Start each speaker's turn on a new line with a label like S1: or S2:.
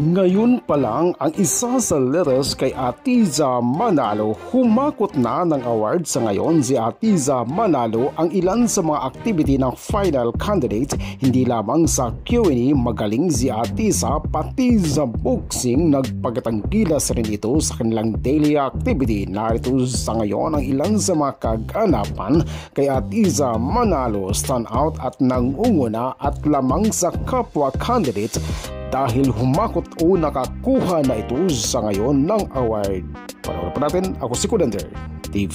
S1: Ngayon pa lang ang isa sa letters kay Atiza Manalo, humakot na ng award sa ngayon si Atiza Manalo ang ilan sa mga activity ng final candidate. Hindi lamang sa Q&A magaling si Atiza, pati sa boxing nagpagatanggilas rin ito sa kanilang daily activity. Narito sa ngayon ang ilan sa mga kaganapan kay Atiza Manalo, stand out at nangunguna at lamang sa kapwa candidate dahil humakot o nakakuha na ito sa ngayon ng award. Panoorin pa natin, ako si Kudander TV.